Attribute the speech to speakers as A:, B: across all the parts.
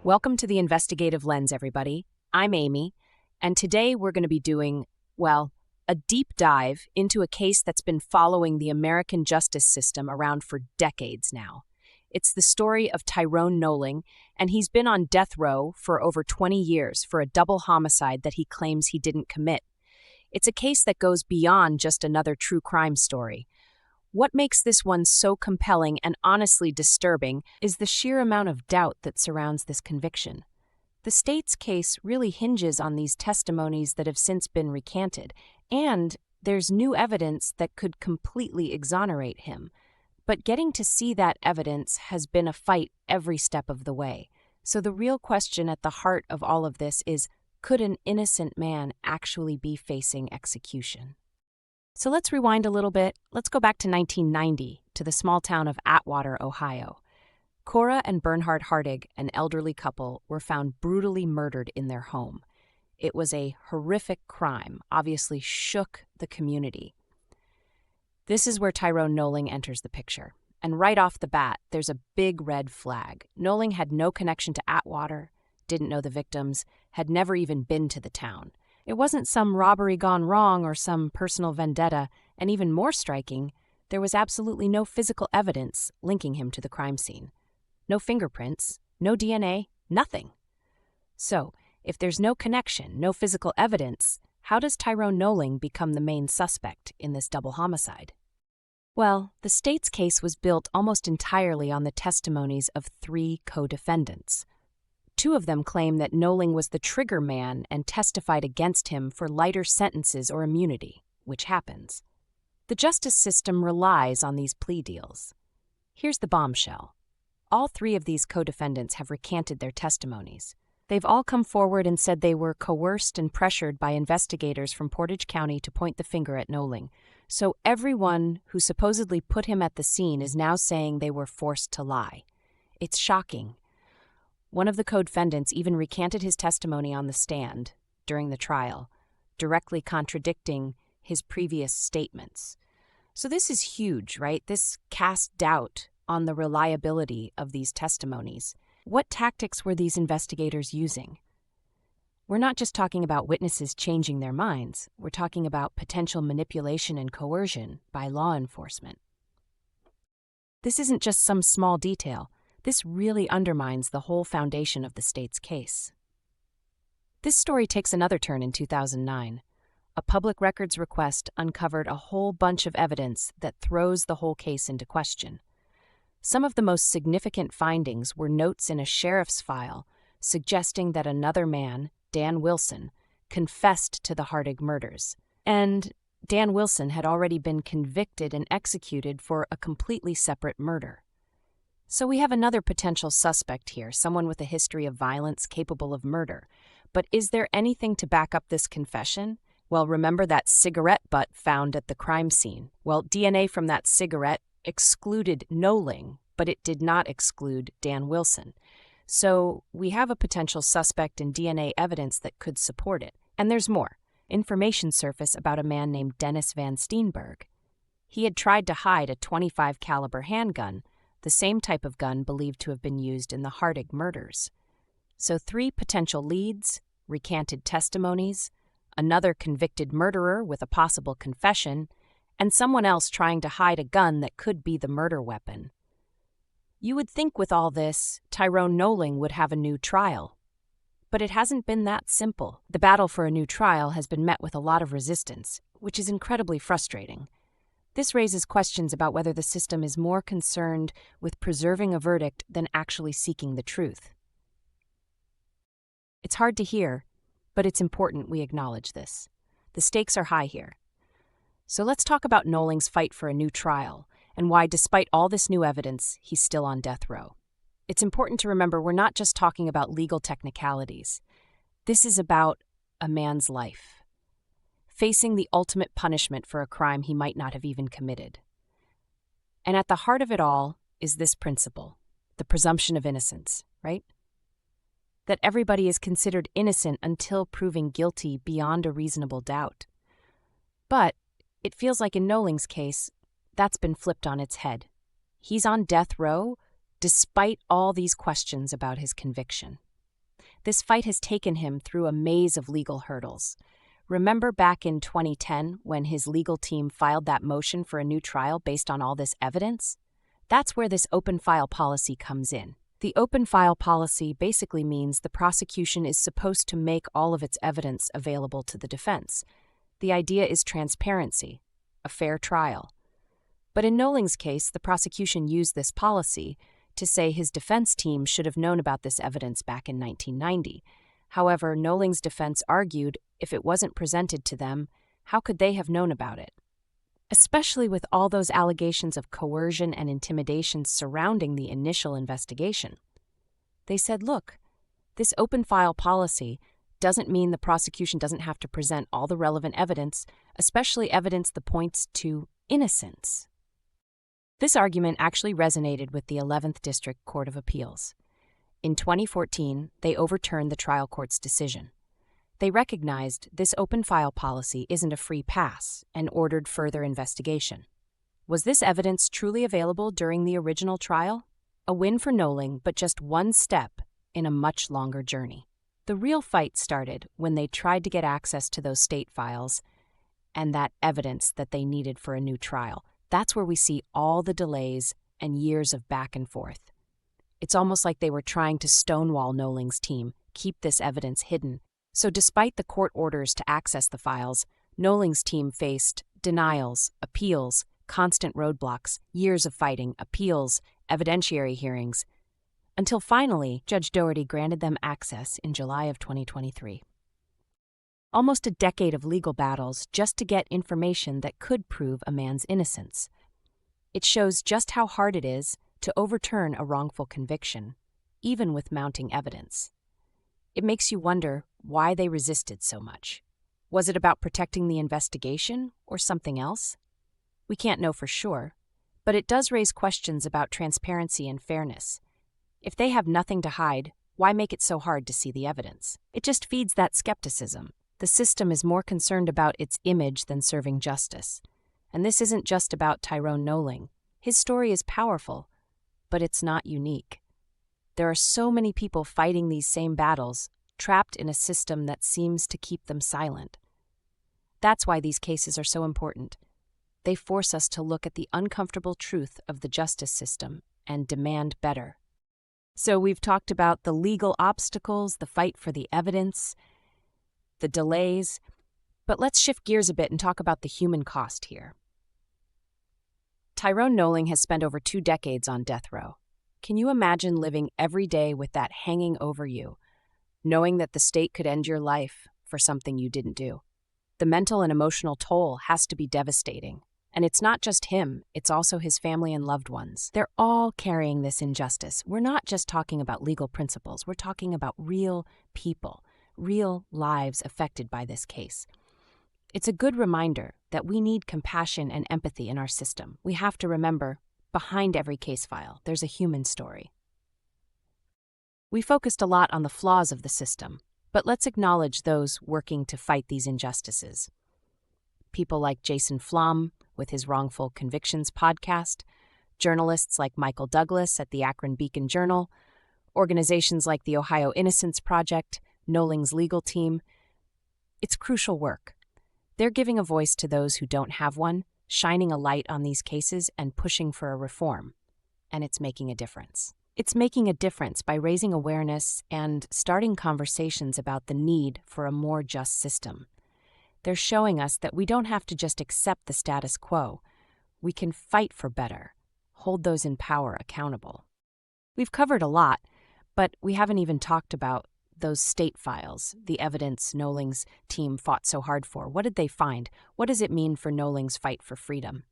A: Welcome to the Investigative Lens, everybody. I'm Amy, and today we're going to be doing, a deep dive into a case that's been following the American justice system around for decades now. It's the story of Tyrone Noling, and he's been on death row for over 20 years for a double homicide that he claims he didn't commit. It's a case that goes beyond just another true crime story. What makes this one so compelling and honestly disturbing is the sheer amount of doubt that surrounds this conviction. The state's case really hinges on these testimonies that have since been recanted, and there's new evidence that could completely exonerate him. But getting to see that evidence has been a fight every step of the way. So the real question at the heart of all of this is, could an innocent man actually be facing execution? So let's rewind a little bit. Let's go back to 1990, to the small town of Atwater, Ohio. Cora and Bernhard Hardig, an elderly couple, were found brutally murdered in their home. It was a horrific crime, obviously shook the community. This is where Tyrone Noling enters the picture. And right off the bat, there's a big red flag. Noling had no connection to Atwater, didn't know the victims, had never even been to the town. It wasn't some robbery gone wrong or some personal vendetta, and even more striking, there was absolutely no physical evidence linking him to the crime scene. No fingerprints, no DNA, nothing. So, if there's no connection, no physical evidence, how does Tyrone Noling become the main suspect in this double homicide? Well, the state's case was built almost entirely on the testimonies of 3 co-defendants. 2 of them claim that Noling was the trigger man and testified against him for lighter sentences or immunity, which happens. The justice system relies on these plea deals. Here's the bombshell. All 3 of these co-defendants have recanted their testimonies. They've all come forward and said they were coerced and pressured by investigators from Portage County to point the finger at Noling. So everyone who supposedly put him at the scene is now saying they were forced to lie. It's shocking. One of the co-defendants even recanted his testimony on the stand during the trial, directly contradicting his previous statements. So this is huge, right? This casts doubt on the reliability of these testimonies. What tactics were these investigators using? We're not just talking about witnesses changing their minds. We're talking about potential manipulation and coercion by law enforcement. This isn't just some small detail. This really undermines the whole foundation of the state's case. This story takes another turn in 2009. A public records request uncovered a whole bunch of evidence that throws the whole case into question. Some of the most significant findings were notes in a sheriff's file suggesting that another man, Dan Wilson, confessed to the Hardig murders. And Dan Wilson had already been convicted and executed for a completely separate murder. So we have another potential suspect here, someone with a history of violence capable of murder. But is there anything to back up this confession? Well, remember that cigarette butt found at the crime scene. Well, DNA from that cigarette excluded Noling, but it did not exclude Dan Wilson. So we have a potential suspect in DNA evidence that could support it. And there's more. Information surfaced about a man named Dennis Van Steenberg. He had tried to hide a .25 caliber handgun, the same type of gun believed to have been used in the Hardig murders. So 3 potential leads, recanted testimonies, another convicted murderer with a possible confession, and someone else trying to hide a gun that could be the murder weapon. You would think with all this, Tyrone Noling would have a new trial. But it hasn't been that simple. The battle for a new trial has been met with a lot of resistance, which is incredibly frustrating. This raises questions about whether the system is more concerned with preserving a verdict than actually seeking the truth. It's hard to hear, but it's important we acknowledge this. The stakes are high here. So let's talk about Noling's fight for a new trial and why, despite all this new evidence, he's still on death row. It's important to remember we're not just talking about legal technicalities. This is about a man's life, facing the ultimate punishment for a crime he might not have even committed. And at the heart of it all is this principle, the presumption of innocence, right? That everybody is considered innocent until proven guilty beyond a reasonable doubt. But it feels like in Noling's case, that's been flipped on its head. He's on death row despite all these questions about his conviction. This fight has taken him through a maze of legal hurdles. Remember back in 2010 when his legal team filed that motion for a new trial based on all this evidence? That's where this open file policy comes in. The open file policy basically means the prosecution is supposed to make all of its evidence available to the defense. The idea is transparency, a fair trial. But in Noling's case, the prosecution used this policy to say his defense team should have known about this evidence back in 1990. However, Noling's defense argued if it wasn't presented to them, how could they have known about it? Especially with all those allegations of coercion and intimidation surrounding the initial investigation. They said, look, this open file policy doesn't mean the prosecution doesn't have to present all the relevant evidence, especially evidence that points to innocence. This argument actually resonated with the 11th District Court of Appeals. In 2014, they overturned the trial court's decision. They recognized this open file policy isn't a free pass and ordered further investigation. Was this evidence truly available during the original trial? A win for Noling, but just one step in a much longer journey. The real fight started when they tried to get access to those state files and that evidence that they needed for a new trial. That's where we see all the delays and years of back and forth. It's almost like they were trying to stonewall Noling's team, keep this evidence hidden. So despite the court orders to access the files, Noling's team faced denials, appeals, constant roadblocks, years of fighting, appeals, evidentiary hearings, until finally Judge Doherty granted them access in July of 2023. Almost a decade of legal battles just to get information that could prove a man's innocence. It shows just how hard it is to overturn a wrongful conviction, even with mounting evidence. It makes you wonder why they resisted so much. Was it about protecting the investigation or something else? We can't know for sure, but it does raise questions about transparency and fairness. If they have nothing to hide, why make it so hard to see the evidence? It just feeds that skepticism. The system is more concerned about its image than serving justice. And this isn't just about Tyrone Noling. His story is powerful, but it's not unique. There are so many people fighting these same battles, trapped in a system that seems to keep them silent. That's why these cases are so important. They force us to look at the uncomfortable truth of the justice system and demand better. So we've talked about the legal obstacles, the fight for the evidence, the delays, but let's shift gears a bit and talk about the human cost here. Tyrone Noling has spent over 2 decades on death row. Can you imagine living every day with that hanging over you, knowing that the state could end your life for something you didn't do? The mental and emotional toll has to be devastating. And it's not just him, it's also his family and loved ones. They're all carrying this injustice. We're not just talking about legal principles, we're talking about real people, real lives affected by this case. It's a good reminder that we need compassion and empathy in our system. We have to remember, behind every case file, there's a human story. We focused a lot on the flaws of the system, but let's acknowledge those working to fight these injustices. People like Jason Flom with his Wrongful Convictions podcast, journalists like Michael Douglas at the Akron Beacon Journal, organizations like the Ohio Innocence Project, Noling's legal team. It's crucial work. They're giving a voice to those who don't have one, shining a light on these cases and pushing for a reform. And it's making a difference. It's making a difference by raising awareness and starting conversations about the need for a more just system. They're showing us that we don't have to just accept the status quo. We can fight for better, hold those in power accountable. We've covered a lot, but we haven't even talked about those state files, the evidence Noling's team fought so hard for. What did they find? What does it mean for Noling's fight for freedom?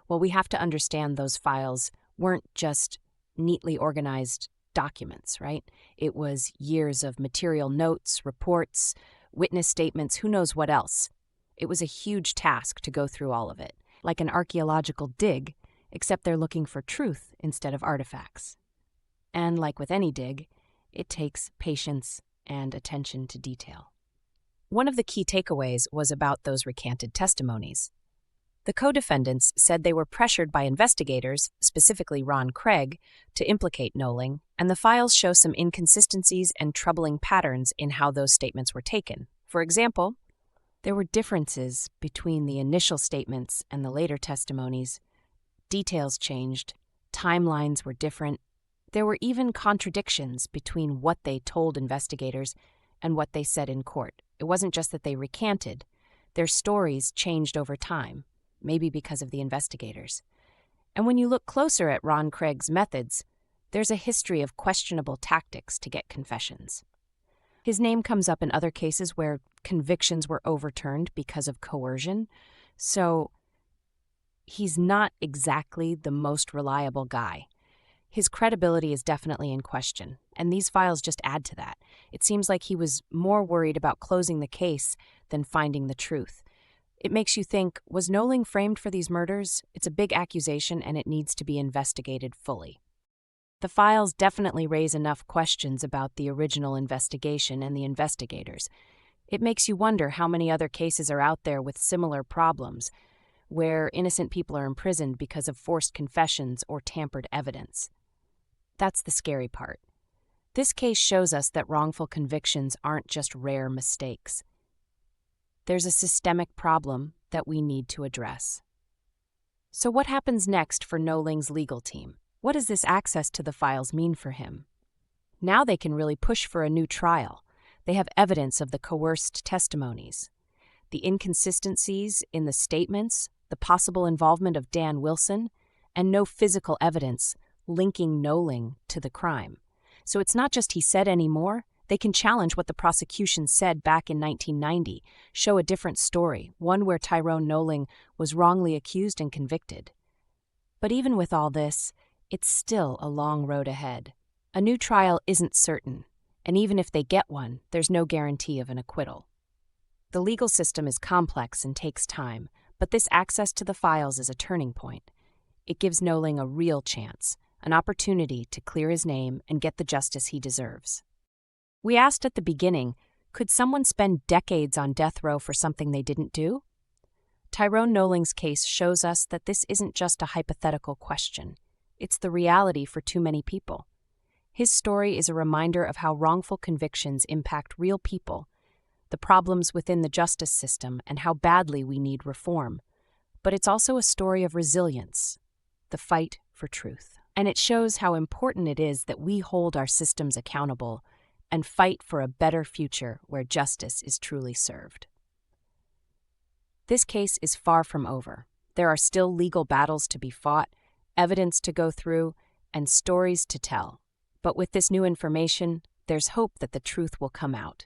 A: Well, we have to understand those files weren't just neatly organized documents, right? It was years of material notes, reports, witness statements, who knows what else. It was a huge task to go through all of it, like an archaeological dig, except they're looking for truth instead of artifacts. And like with any dig, it takes patience and attention to detail. One of the key takeaways was about those recanted testimonies. The co-defendants said they were pressured by investigators, specifically Ron Craig, to implicate Noling, and the files show some inconsistencies and troubling patterns in how those statements were taken. For example, there were differences between the initial statements and the later testimonies. Details changed, timelines were different. There were even contradictions between what they told investigators and what they said in court. It wasn't just that they recanted. Their stories changed over time, maybe because of the investigators. And when you look closer at Ron Craig's methods, there's a history of questionable tactics to get confessions. His name comes up in other cases where convictions were overturned because of coercion, so he's not exactly the most reliable guy. His credibility is definitely in question, and these files just add to that. It seems like he was more worried about closing the case than finding the truth. It makes you think, was Noling framed for these murders? It's a big accusation, and it needs to be investigated fully. The files definitely raise enough questions about the original investigation and the investigators. It makes you wonder how many other cases are out there with similar problems, where innocent people are imprisoned because of forced confessions or tampered evidence. That's the scary part. This case shows us that wrongful convictions aren't just rare mistakes. There's a systemic problem that we need to address. So what happens next for Noling's legal team? What does this access to the files mean for him? Now they can really push for a new trial. They have evidence of the coerced testimonies, the inconsistencies in the statements, the possible involvement of Dan Wilson, and no physical evidence linking Noling to the crime. So it's not just he said anymore. They can challenge what the prosecution said back in 1990, show a different story, one where Tyrone Noling was wrongly accused and convicted. But even with all this, it's still a long road ahead. A new trial isn't certain, and even if they get one, there's no guarantee of an acquittal. The legal system is complex and takes time, but this access to the files is a turning point. It gives Noling a real chance, an opportunity to clear his name and get the justice he deserves. We asked at the beginning, could someone spend decades on death row for something they didn't do? Tyrone Noling's case shows us that this isn't just a hypothetical question. It's the reality for too many people. His story is a reminder of how wrongful convictions impact real people, the problems within the justice system, and how badly we need reform. But it's also a story of resilience, the fight for truth. And it shows how important it is that we hold our systems accountable and fight for a better future where justice is truly served. This case is far from over. There are still legal battles to be fought, evidence to go through, and stories to tell. But with this new information, there's hope that the truth will come out.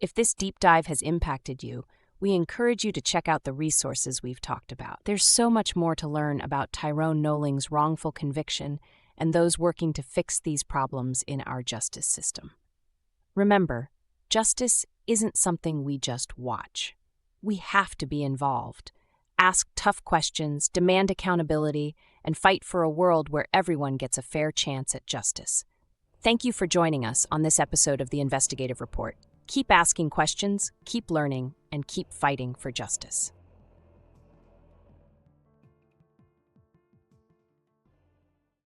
A: If this deep dive has impacted you, we encourage you to check out the resources we've talked about. There's so much more to learn about Tyrone Noling's wrongful conviction and those working to fix these problems in our justice system. Remember, justice isn't something we just watch. We have to be involved. Ask tough questions, demand accountability, and fight for a world where everyone gets a fair chance at justice. Thank you for joining us on this episode of the Investigative Report. Keep asking questions, keep learning, and keep fighting for justice.